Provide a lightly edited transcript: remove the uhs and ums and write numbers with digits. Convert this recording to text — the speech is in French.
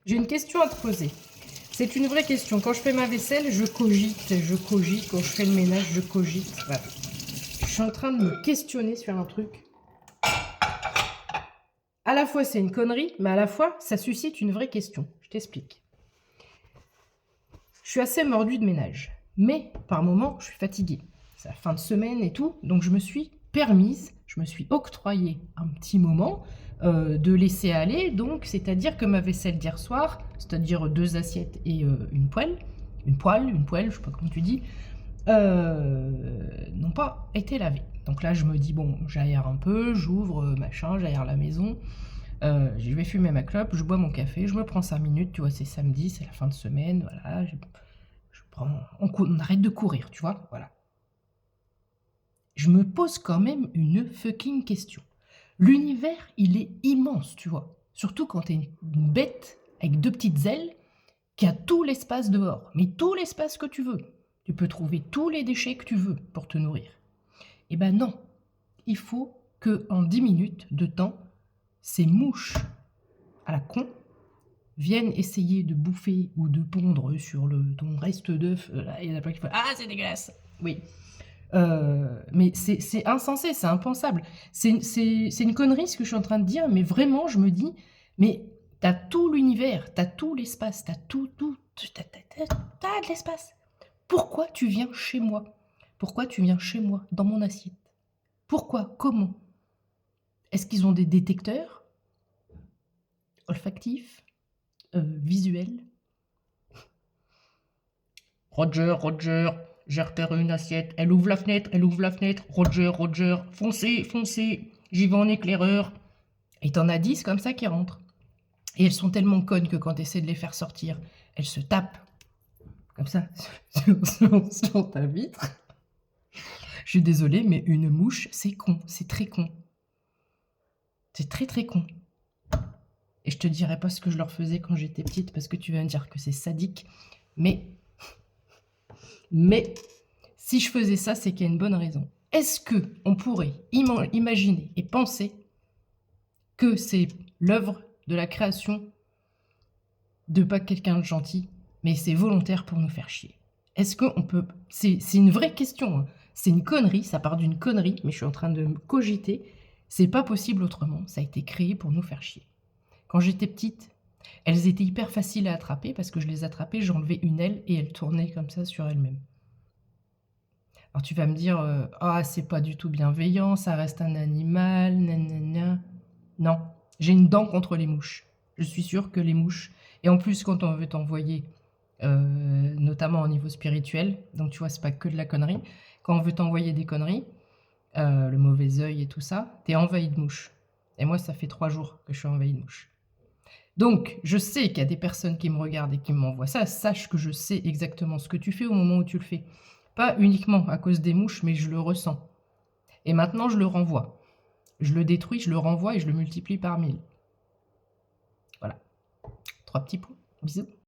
J'ai une question à te poser. C'est une vraie question. Quand je fais ma vaisselle, je cogite, je cogite. Quand je fais le ménage, je cogite. Voilà. Je suis en train de me questionner sur un truc. À la fois, c'est une connerie, mais à la fois, ça suscite une vraie question. Je t'explique. Je suis assez mordue de ménage. Mais, par moments, je suis fatiguée. C'est la fin de semaine et tout. Donc, je me suis permise, je me suis octroyé un petit moment de laisser aller. Donc, c'est-à-dire que ma vaisselle d'hier soir, c'est-à-dire 2 assiettes et une poêle, une poêle, je sais pas comment tu dis, n'ont pas été lavées. Donc là, je me dis, bon, j'aère un peu, j'ouvre, machin, j'aère la maison. Je vais fumer ma clope, je bois mon café, je me prends 5 minutes, tu vois, c'est samedi, c'est la fin de semaine, voilà, on arrête de courir, tu vois, voilà. Je me pose quand même une fucking question. L'univers, il est immense, tu vois. Surtout quand t'es une bête avec 2 petites ailes qui a tout l'espace dehors, mais tout l'espace que tu veux. Tu peux trouver tous les déchets que tu veux pour te nourrir. Eh ben non, il faut que en 10 minutes de temps, ces mouches à la con viennent essayer de bouffer ou de pondre sur ton reste d'œuf. Là, il y en a plein qui font « Ah, c'est dégueulasse !» Oui. Mais c'est insensé, c'est impensable. C'est une connerie ce que je suis en train de dire, mais vraiment, je me dis, mais t'as tout l'univers, t'as tout l'espace, t'as t'as de l'espace. Pourquoi tu viens chez moi? Pourquoi tu viens chez moi, dans mon assiette? Pourquoi? Comment? Est-ce qu'ils ont des détecteurs olfactifs, visuels? Roger, j'ai repéré une assiette. Elle ouvre la fenêtre. Roger, foncez, j'y vais en éclaireur. Et t'en as 10 comme ça qui rentrent. Et elles sont tellement connes que quand t'essaies de les faire sortir, elles se tapent comme ça sur ta vitre. Je suis désolée, mais une mouche, c'est con, c'est très con. C'est très très con. Et je te dirai pas ce que je leur faisais quand j'étais petite parce que tu vas me dire que c'est sadique. Mais si je faisais ça, c'est qu'il y a une bonne raison. Est-ce que on pourrait imaginer et penser que c'est l'œuvre de la création de pas quelqu'un de gentil, mais c'est volontaire pour nous faire chier? Est-ce qu'on peut... C'est une vraie question, hein. C'est une connerie, ça part d'une connerie, mais je suis en train de me cogiter. C'est pas possible autrement, ça a été créé pour nous faire chier. Quand j'étais petite, elles étaient hyper faciles à attraper parce que je les attrapais, j'enlevais une aile et elles tournaient comme ça sur elles-mêmes. Alors tu vas me dire, ah, c'est pas du tout bienveillant, ça reste un animal, nanana. Non, j'ai une dent contre les mouches. Je suis sûre que les mouches, et en plus quand on veut t'envoyer, notamment au niveau spirituel, donc tu vois, c'est pas que de la connerie, quand on veut t'envoyer des conneries, le mauvais œil et tout ça, t'es envahi de mouches. Et moi, ça fait 3 jours que je suis envahi de mouches. Donc, je sais qu'il y a des personnes qui me regardent et qui m'envoient ça. Sache que je sais exactement ce que tu fais au moment où tu le fais. Pas uniquement à cause des mouches, mais je le ressens. Et maintenant, je le renvoie. Je le détruis, je le renvoie et je le multiplie par 1000. Voilà. 3 petits points. Bisous.